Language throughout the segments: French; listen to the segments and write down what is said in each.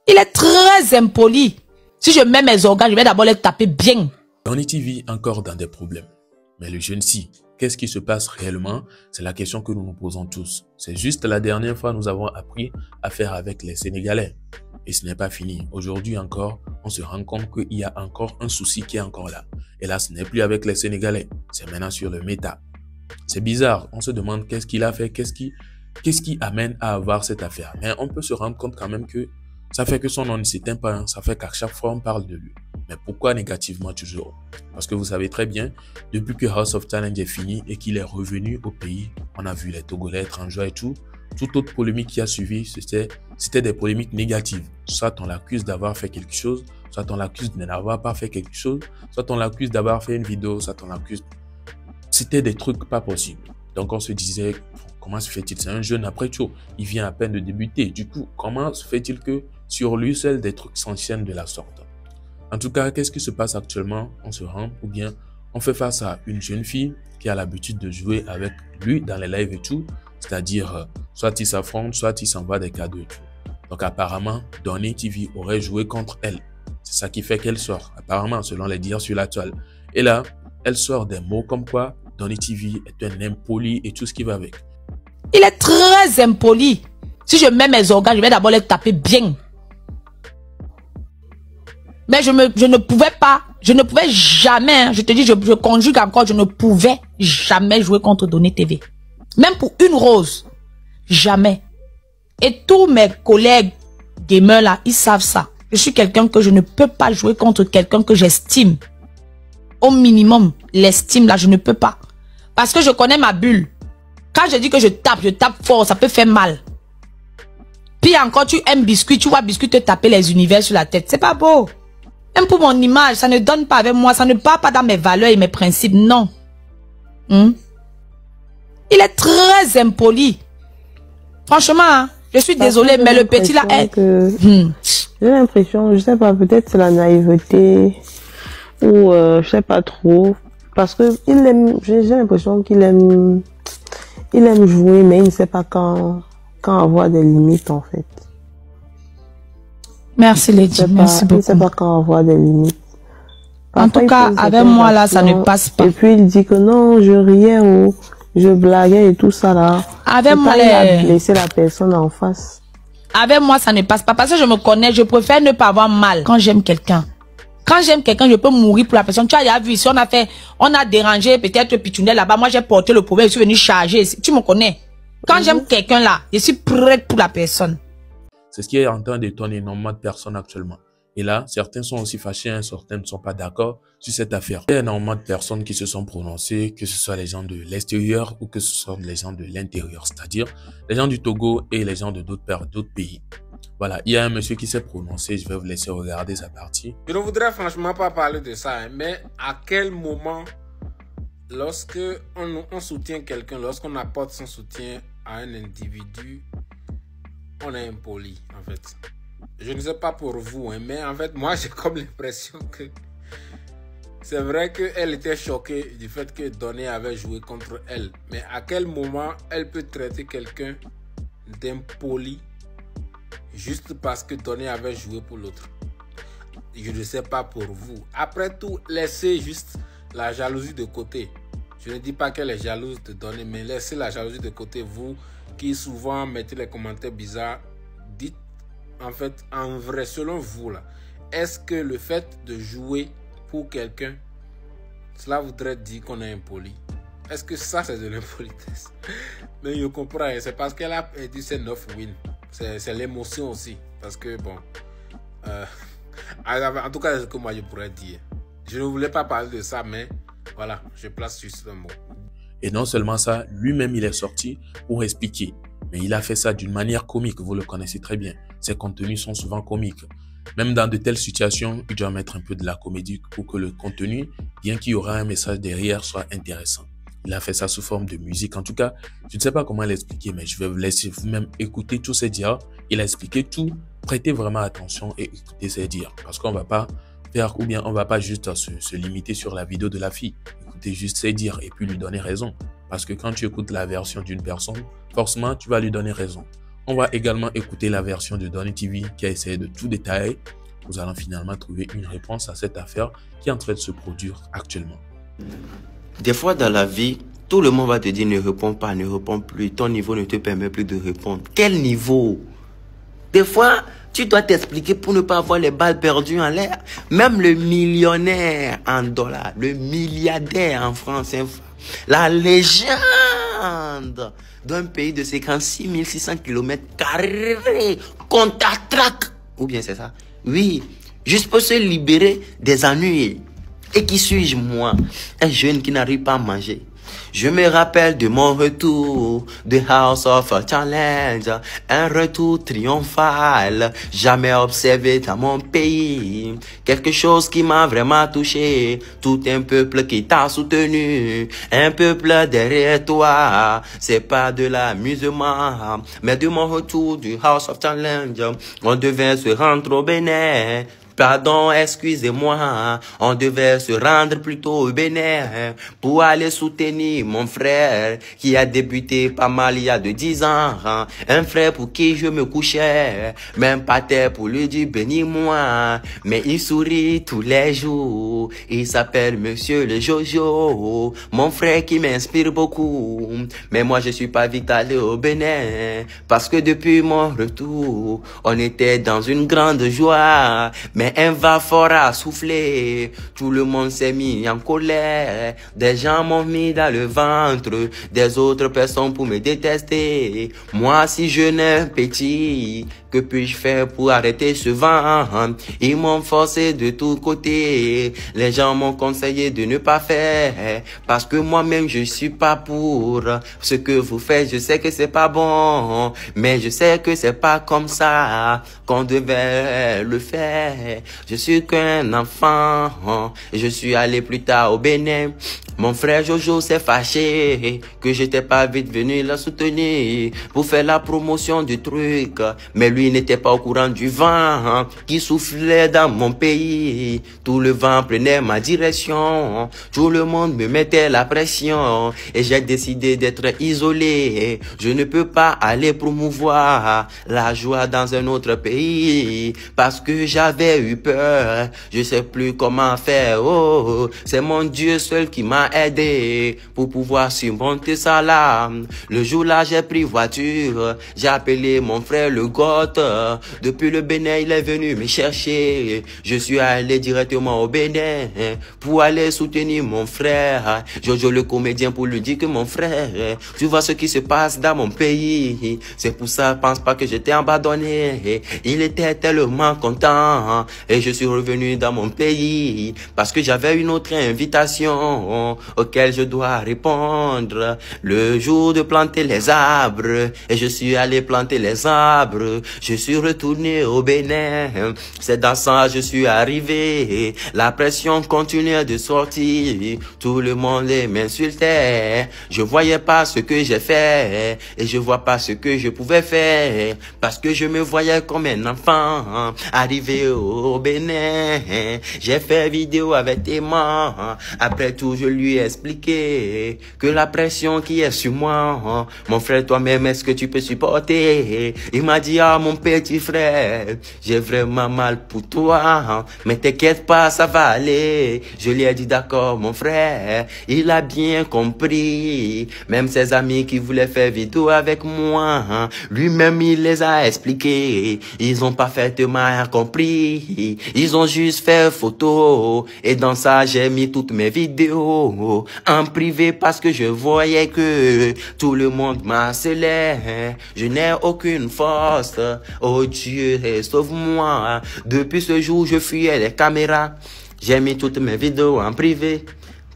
Il est très impoli. Si je mets mes organes, je vais d'abord les taper bien. Donny TV encore dans des problèmes. Mais le jeune si, qu'est-ce qui se passe réellement? C'est la question que nous nous posons tous. C'est juste la dernière fois nous avons appris à faire avec les Sénégalais. Et ce n'est pas fini. Aujourd'hui encore, on se rend compte qu'il y a encore un souci qui est encore là. Et là, ce n'est plus avec les Sénégalais. C'est maintenant sur le méta. C'est bizarre. On se demande qu'est-ce qu'il a fait, qu'est-ce qui amène à avoir cette affaire. Mais on peut se rendre compte quand même que ça fait que son nom ne s'éteint pas. Ça fait qu'à chaque fois, on parle de lui. Mais pourquoi négativement toujours? Parce que vous savez très bien, depuis que House of Challenge est fini et qu'il est revenu au pays, on a vu les Togolais être en joie et tout. Toute autre polémique qui a suivi, c'était des polémiques négatives. Soit on l'accuse d'avoir fait quelque chose, soit on l'accuse de n'avoir pas fait quelque chose, soit on l'accuse d'avoir fait une vidéo, soit on l'accuse... C'était des trucs pas possibles. Donc on se disait, comment se fait-il? C'est un jeune après tout, il vient à peine de débuter. Du coup, comment se fait-il que sur lui seul des trucs s'enchaînent de la sorte? En tout cas, qu'est-ce qui se passe actuellement? On se rend ou bien on fait face à une jeune fille qui a l'habitude de jouer avec lui dans les lives et tout. C'est-à-dire, soit il s'affronte, soit il s'envoie des cadeaux et tout. Donc apparemment, Donny TV aurait joué contre elle. C'est ça qui fait qu'elle sort, apparemment, selon les dires sur la toile. Et là, elle sort des mots comme quoi Donny TV est un impoli et tout ce qui va avec. Il est très impoli. Si je mets mes organes, je vais d'abord les taper bien. Mais je ne pouvais pas, je ne pouvais jamais, je te dis, je conjugue encore, je ne pouvais jamais jouer contre Donny TV. Même pour une rose. Jamais. Et tous mes collègues gamers là, ils savent ça. Je suis quelqu'un que je ne peux pas jouer contre quelqu'un que j'estime. Au minimum, l'estime là, je ne peux pas. Parce que je connais ma bulle. Quand je dis que je tape fort, ça peut faire mal. Puis encore, tu aimes biscuit, tu vois biscuit te taper les univers sur la tête. C'est pas beau. Même pour mon image, ça ne donne pas avec moi, ça ne part pas dans mes valeurs et mes principes, non. Il est très impoli. Franchement, hein, je suis désolée, mais le petit là est... J'ai l'impression, je sais pas, peut-être c'est la naïveté ou je sais pas trop. Parce que j'ai l'impression qu'il aime jouer, mais il ne sait pas quand avoir des limites en fait. Merci Lady, merci beaucoup. Il ne sait pas quand avoir des limites. Parfois, en tout cas, avec moi là, ça ne passe pas. Et puis il dit que non, je riais ou je blaguais et tout ça là. Avec moi, il a blessé la personne en face. Avec moi, ça ne passe pas. Parce que je me connais, je préfère ne pas avoir mal quand j'aime quelqu'un. Quand j'aime quelqu'un, je peux mourir pour la personne. Tu as vu ici, on a dérangé peut-être Pitounet là-bas. Moi, j'ai porté le problème, je suis venu charger. Tu me connais. Quand j'aime quelqu'un là, je suis prête pour la personne. C'est ce qui est en train d'étonner énormément de personnes actuellement. Et là, certains sont aussi fâchés, hein, certains ne sont pas d'accord sur cette affaire. Il y a énormément de personnes qui se sont prononcées, que ce soit les gens de l'extérieur ou que ce soit les gens de l'intérieur, c'est-à-dire les gens du Togo et les gens de d'autres pays. Voilà, il y a un monsieur qui s'est prononcé, je vais vous laisser regarder sa partie. Je ne voudrais franchement pas parler de ça, hein, mais à quel moment, lorsque on soutient quelqu'un, lorsqu'on apporte son soutien à un individu, on est impoli, en fait. Je ne sais pas pour vous, hein, mais en fait, moi, j'ai comme l'impression que c'est vrai qu'elle était choquée du fait que Donny avait joué contre elle. Mais à quel moment elle peut traiter quelqu'un d'impoli juste parce que Donny avait joué pour l'autre? Je ne sais pas pour vous. Après tout, laissez juste la jalousie de côté. Je ne dis pas qu'elle est jalouse de Donny, mais laissez la jalousie de côté. Vous qui souvent mettez les commentaires bizarres, dites en fait, en vrai, selon vous là, est-ce que le fait de jouer pour quelqu'un, cela voudrait dire qu'on est impoli? Est-ce que ça c'est de l'impolitesse? Mais je comprends, c'est parce qu'elle a perdu ses 9 wins. C'est l'émotion aussi. Parce que bon, en tout cas, c'est ce que moi je pourrais dire. Je ne voulais pas parler de ça, mais voilà, je place juste le mot. Et non seulement ça, lui-même il est sorti pour expliquer. Mais il a fait ça d'une manière comique, vous le connaissez très bien. Ses contenus sont souvent comiques. Même dans de telles situations, il doit mettre un peu de la comédie pour que le contenu, bien qu'il y aura un message derrière, soit intéressant. Il a fait ça sous forme de musique. En tout cas, je ne sais pas comment l'expliquer, mais je vais vous laisser vous-même écouter tous ses dires. Il a expliqué tout. Prêtez vraiment attention et écoutez ses dires. Parce qu'on va pas faire, ou bien on va pas juste se limiter sur la vidéo de la fille. Écoutez juste ses dires et puis lui donner raison. Parce que quand tu écoutes la version d'une personne, forcément, tu vas lui donner raison. On va également écouter la version de Donny TV qui a essayé de tout détailler. Nous allons finalement trouver une réponse à cette affaire qui est en train de se produire actuellement. Des fois dans la vie, tout le monde va te dire ne réponds pas, ne réponds plus. Ton niveau ne te permet plus de répondre. Quel niveau? Des fois, tu dois t'expliquer pour ne pas avoir les balles perdues en l'air. Même le millionnaire en dollars, le milliardaire en francs CFA, la légende d'un pays de 56 600 km², compte à trac. Ou bien c'est ça? Oui, juste pour se libérer des ennuis. Et qui suis-je moi? Un jeune qui n'arrive pas à manger. Je me rappelle de mon retour de House of Challenge, un retour triomphal, jamais observé dans mon pays. Quelque chose qui m'a vraiment touché, tout un peuple qui t'a soutenu, un peuple derrière toi. C'est pas de l'amusement, mais de mon retour du House of Challenge, on devait se rendre au Bénin. Pardon, excusez-moi, on devait se rendre plutôt au Bénin pour aller soutenir mon frère qui a débuté pas mal il y a de 10 ans. Un frère pour qui je me couchais, même pas terre pour lui dire bénis-moi. Mais il sourit tous les jours, il s'appelle Monsieur le Jojo, mon frère qui m'inspire beaucoup. Mais moi je suis pas vite allé au Bénin, parce que depuis mon retour, on était dans une grande joie. Mais un vent fort a soufflé, tout le monde s'est mis en colère. Des gens m'ont mis dans le ventre, des autres personnes pour me détester. Moi si je n'ai petit, que puis-je faire pour arrêter ce vent? Ils m'ont forcé de tous côtés, les gens m'ont conseillé de ne pas faire, parce que moi-même je suis pas pour ce que vous faites. Je sais que c'est pas bon, mais je sais que c'est pas comme ça qu'on devait le faire. Je suis qu'un enfant et je suis allé plus tard au Bénin. Mon frère Jojo s'est fâché que j'étais pas vite venu la soutenir pour faire la promotion du truc. Mais lui n'était pas au courant du vent qui soufflait dans mon pays. Tout le vent prenait ma direction. Tout le monde me mettait la pression. Et j'ai décidé d'être isolé. Je ne peux pas aller promouvoir la joie dans un autre pays parce que j'avais eu peur. Je sais plus comment faire. Oh, c'est mon Dieu seul qui m'a aidé pour pouvoir surmonter ça là. Le jour-là, j'ai pris voiture. J'ai appelé mon frère le Goth. Depuis le Bénin, il est venu me chercher. Je suis allé directement au Bénin pour aller soutenir mon frère Jojo le comédien, pour lui dire que mon frère, tu vois ce qui se passe dans mon pays. C'est pour ça, pense pas que j'étais abandonné. Il était tellement content et je suis revenu dans mon pays parce que j'avais une autre invitation auquel je dois répondre. Le jour de planter les arbres, et je suis allé planter les arbres. Je suis retourné au Bénin. C'est dans ça je suis arrivé. La pression continuait de sortir. Tout le monde m'insultait. Je voyais pas ce que j'ai fait et je vois pas ce que je pouvais faire parce que je me voyais comme un enfant arrivé au Bénin. J'ai fait vidéo avec tes mains. Après tout, je lui ai expliqué que la pression qui est sur moi, mon frère, toi-même, est-ce que tu peux supporter? Il m'a dit, ah, mon petit frère, j'ai vraiment mal pour toi, mais t'inquiète pas, ça va aller. Je lui ai dit, d'accord, mon frère, il a bien compris. Même ses amis qui voulaient faire vidéo avec moi, lui-même, il les a expliqués. Ils ont parfaitement compris. Ils ont juste fait photo. Et dans ça, j'ai mis toutes mes vidéos en privé parce que je voyais que tout le monde m'harcelait. Je n'ai aucune force. Oh Dieu, sauve-moi. Depuis ce jour, je fuyais les caméras. J'ai mis toutes mes vidéos en privé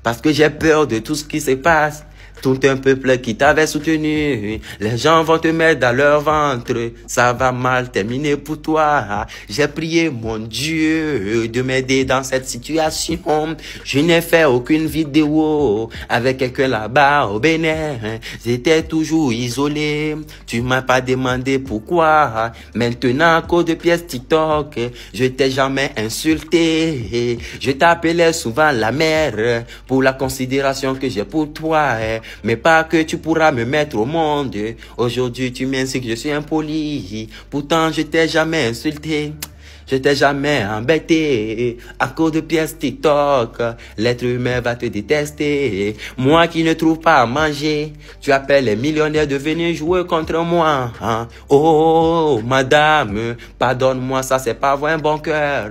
parce que j'ai peur de tout ce qui se passe. Tout un peuple qui t'avait soutenu, les gens vont te mettre dans leur ventre, ça va mal terminer pour toi. J'ai prié mon Dieu de m'aider dans cette situation. Je n'ai fait aucune vidéo avec quelqu'un là-bas au Bénin. J'étais toujours isolé. Tu m'as pas demandé pourquoi. Maintenant, à cause de pièces TikTok, je t'ai jamais insulté. Je t'appelais souvent la mère pour la considération que j'ai pour toi. mais pas que tu pourras me mettre au monde. Aujourd'hui, tu m'insultes que je suis impoli. Pourtant, je t'ai jamais insulté. Je t'ai jamais embêté. À cause de pièces TikTok, l'être humain va te détester. Moi qui ne trouve pas à manger, tu appelles les millionnaires de venir jouer contre moi. Oh, madame, pardonne-moi, ça c'est pas avoir un bon cœur.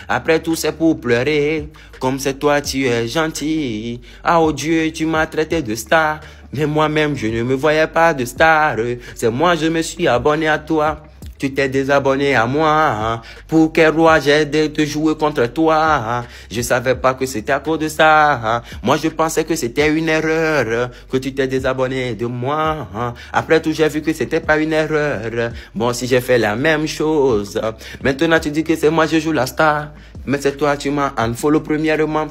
Après tout, c'est pour pleurer. Comme c'est toi, tu es gentil. Ah, oh Dieu, tu m'as traité de star. Mais moi-même, je ne me voyais pas de star. C'est moi, je me suis abonné à toi. Tu t'es désabonné à moi. Pour quel roi j'ai de te jouer contre toi? Je savais pas que c'était à cause de ça. Moi, je pensais que c'était une erreur, que tu t'es désabonné de moi. Après tout, j'ai vu que c'était pas une erreur. Bon, si j'ai fait la même chose. Maintenant, tu dis que c'est moi, je joue la star. Mais c'est toi, tu m'as unfollow premièrement.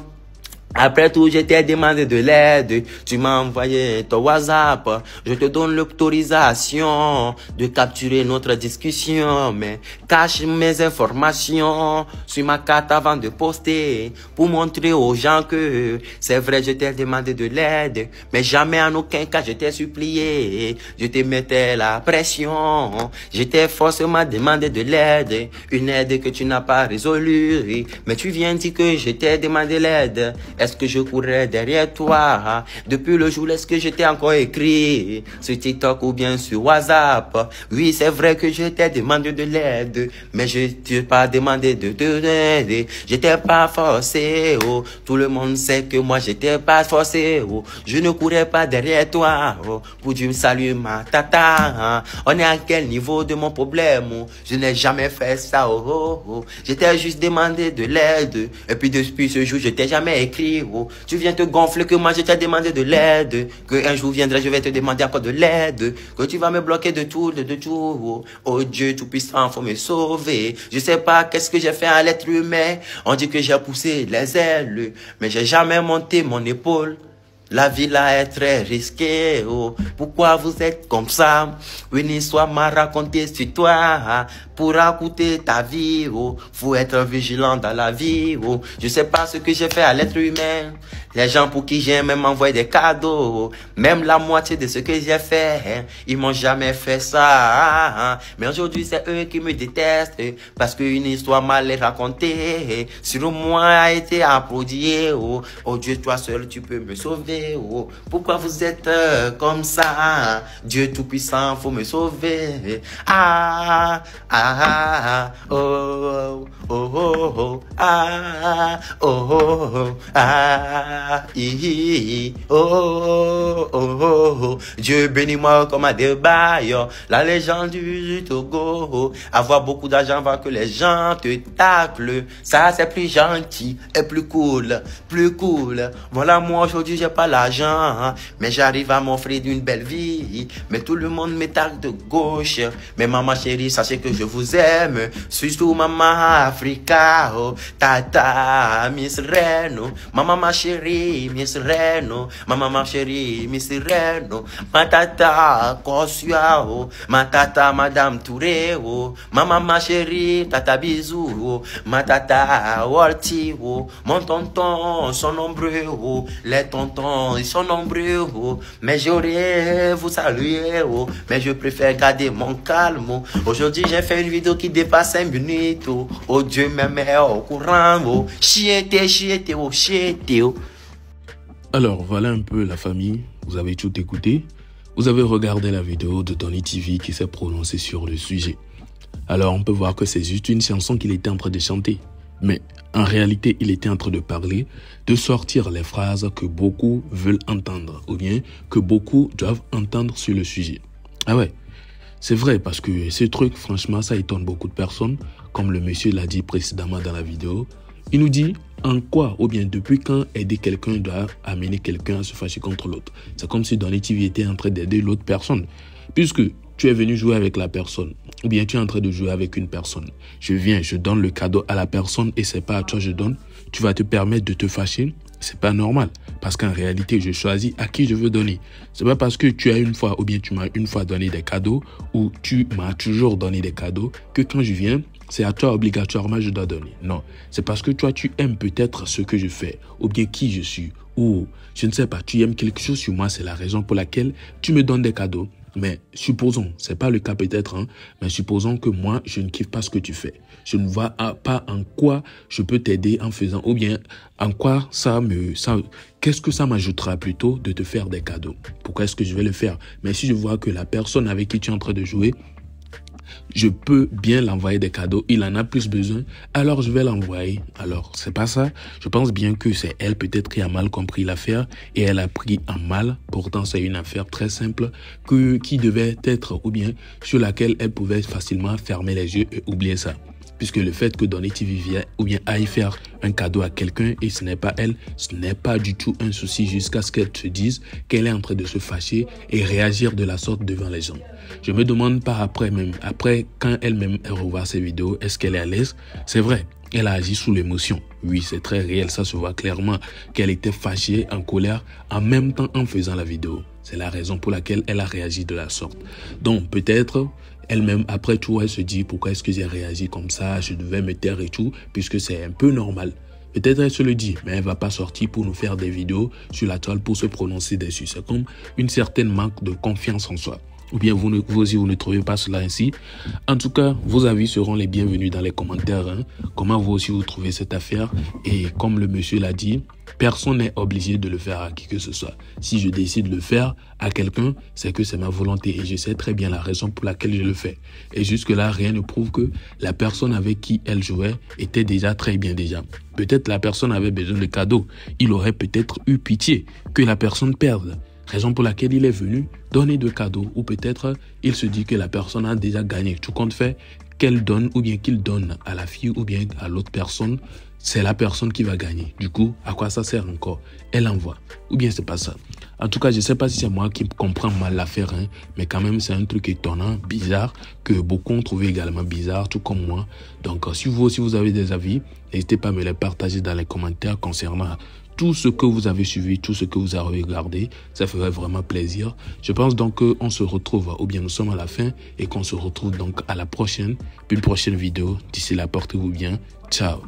Après tout, je t'ai demandé de l'aide, tu m'as envoyé ton WhatsApp, je te donne l'autorisation de capturer notre discussion, mais cache mes informations sur ma carte avant de poster, pour montrer aux gens que c'est vrai, je t'ai demandé de l'aide, mais jamais en aucun cas je t'ai supplié, je te mettais la pression, je t'ai forcément demandé de l'aide, une aide que tu n'as pas résolue, mais tu viens dire que je t'ai demandé l'aide. Est-ce que je courais derrière toi? Depuis le jour, est-ce que je t'ai encore écrit sur TikTok ou bien sur WhatsApp? Oui, c'est vrai que je t'ai demandé de l'aide, mais je t'ai pas demandé de l'aide. Je t'ai pas forcé, oh. Tout le monde sait que moi, je t'ai pas forcé, oh. Je ne courais pas derrière toi, oh. Pour dire salut ma tata. On est à quel niveau de mon problème, oh? Je n'ai jamais fait ça, oh, oh, oh. Je t'ai juste demandé de l'aide. Et puis depuis ce jour, je t'ai jamais écrit. Tu viens te gonfler que moi je t'ai demandé de l'aide, que un jour viendra je vais te demander encore de l'aide, que tu vas me bloquer de tout, de tout. Oh Dieu tout puissant, faut me sauver. Je sais pas qu'est-ce que j'ai fait à l'être humain. On dit que j'ai poussé les ailes, mais j'ai jamais monté mon épaule. La vie là est très risquée, oh. Pourquoi vous êtes comme ça? Une histoire m'a raconté sur toi, pour raconter ta vie, oh. Faut être vigilant dans la vie, oh. Je sais pas ce que j'ai fait à l'être humain. Les gens pour qui j'ai même envoyé des cadeaux, même la moitié de ce que j'ai fait, ils m'ont jamais fait ça. Mais aujourd'hui c'est eux qui me détestent, parce qu'une histoire mal racontée sur moi a été applaudie, oh. Oh Dieu, toi seul tu peux me sauver, oh. Pourquoi vous êtes comme ça? Dieu tout-puissant, faut me sauver. Ah, ah, oh, oh, oh, oh, ah, oh, oh, oh, ah. Oh, oh, oh, oh. Dieu bénis-moi comme à des bailleurs, la légende du Togo. Avoir beaucoup d'argent avant que les gens te taclent, ça c'est plus gentil et plus cool, plus cool. Voilà, moi aujourd'hui j'ai pas l'argent, mais j'arrive à m'offrir d'une belle vie. Mais tout le monde me tacle de gauche. Mais maman chérie, sachez que je vous aime, surtout maman Africa, oh. Tata Miss Reno, maman ma chérie Miss Reno, maman ma chérie Miss Reno, ma tata Kosua, oh. Ma tata Madame Touré, oh. Maman ma chérie tata Bisou, oh. Ma tata Walti, oh. Mon tonton sont nombreux, oh. Les tontons ils sont nombreux, oh. Mais j'aurais vous saluer, oh. Mais je préfère garder mon calme, oh. Aujourd'hui j'ai fait une vidéo qui dépasse 5 minutes, oh. Oh Dieu même est au courant, oh. Chiete, oh, chiete, oh. Alors, voilà un peu la famille. Vous avez tout écouté. Vous avez regardé la vidéo de Donny TV qui s'est prononcé sur le sujet. Alors, on peut voir que c'est juste une chanson qu'il était en train de chanter. Mais en réalité, il était en train de parler, de sortir les phrases que beaucoup veulent entendre ou bien que beaucoup doivent entendre sur le sujet. Ah ouais, c'est vrai parce que ce truc, franchement, ça étonne beaucoup de personnes. Comme le monsieur l'a dit précédemment dans la vidéo, il nous dit en quoi ou bien depuis quand aider quelqu'un doit amener quelqu'un à se fâcher contre l'autre. C'est comme si Donny TV était en train d'aider l'autre personne. Puisque tu es venu jouer avec la personne ou bien tu es en train de jouer avec une personne. Je viens, je donne le cadeau à la personne et c'est pas à toi que je donne. Tu vas te permettre de te fâcher. C'est pas normal. Parce qu'en réalité, je choisis à qui je veux donner. C'est pas parce que tu as une fois ou bien tu m'as une fois donné des cadeaux ou tu m'as toujours donné des cadeaux que quand je viens, c'est à toi obligatoirement je dois donner. Non, c'est parce que toi, tu aimes peut-être ce que je fais, ou bien qui je suis, ou je ne sais pas, tu aimes quelque chose sur moi, c'est la raison pour laquelle tu me donnes des cadeaux. Mais supposons, c'est pas le cas peut-être, hein, mais supposons que moi, je ne kiffe pas ce que tu fais. Je ne vois pas en quoi je peux t'aider en faisant, ou bien en quoi qu'est-ce que ça m'ajoutera plutôt de te faire des cadeaux? Pourquoi est-ce que je vais le faire? Mais si je vois que la personne avec qui tu es en train de jouer, je peux bien l'envoyer des cadeaux, il en a plus besoin, alors je vais l'envoyer. Alors, c'est pas ça. Je pense bien que c'est elle peut-être qui a mal compris l'affaire et elle a pris en mal. Pourtant, c'est une affaire très simple qui devait être, ou bien sur laquelle elle pouvait facilement fermer les yeux et oublier ça. Puisque le fait que Donny TV vienne ou bien aille faire un cadeau à quelqu'un et ce n'est pas elle, ce n'est pas du tout un souci jusqu'à ce qu'elle se dise qu'elle est en train de se fâcher et réagir de la sorte devant les gens. Je me demande pas après quand elle-même revoit ces vidéos, est-ce qu'elle est à l'aise? C'est vrai, elle a agi sous l'émotion. Oui, c'est très réel, ça se voit clairement qu'elle était fâchée, en colère, en même temps en faisant la vidéo. C'est la raison pour laquelle elle a réagi de la sorte. Donc peut-être elle-même, après tout, elle se dit pourquoi est-ce que j'ai réagi comme ça, je devais me taire et tout, puisque c'est un peu normal. Peut-être elle se le dit, mais elle va pas sortir pour nous faire des vidéos sur la toile pour se prononcer dessus. C'est comme une certaine manque de confiance en soi. Ou bien vous aussi, vous ne trouvez pas cela ainsi. En tout cas, vos avis seront les bienvenus dans les commentaires. Hein. Comment vous aussi vous trouvez cette affaire? Et comme le monsieur l'a dit, personne n'est obligé de le faire à qui que ce soit. Si je décide de le faire à quelqu'un, c'est que c'est ma volonté et je sais très bien la raison pour laquelle je le fais. Et jusque-là, rien ne prouve que la personne avec qui elle jouait était déjà très bien déjà. Peut-être la personne avait besoin de cadeaux. Il aurait peut-être eu pitié que la personne perde. Raison pour laquelle il est venu donner de cadeaux, ou peut-être il se dit que la personne a déjà gagné. Tout compte fait, qu'elle donne ou bien qu'il donne à la fille ou bien à l'autre personne, c'est la personne qui va gagner. Du coup, à quoi ça sert encore? Elle envoie. Ou bien c'est pas ça. En tout cas, je sais pas si c'est moi qui comprends mal l'affaire, hein, mais quand même c'est un truc étonnant, bizarre, que beaucoup ont trouvé également bizarre, tout comme moi. Donc si vous aussi vous avez des avis, n'hésitez pas à me les partager dans les commentaires concernant tout ce que vous avez suivi, tout ce que vous avez regardé. Ça ferait vraiment plaisir. Je pense donc qu'on se retrouve, ou bien nous sommes à la fin, et qu'on se retrouve donc à la prochaine, une prochaine vidéo. D'ici là, portez-vous bien. Ciao.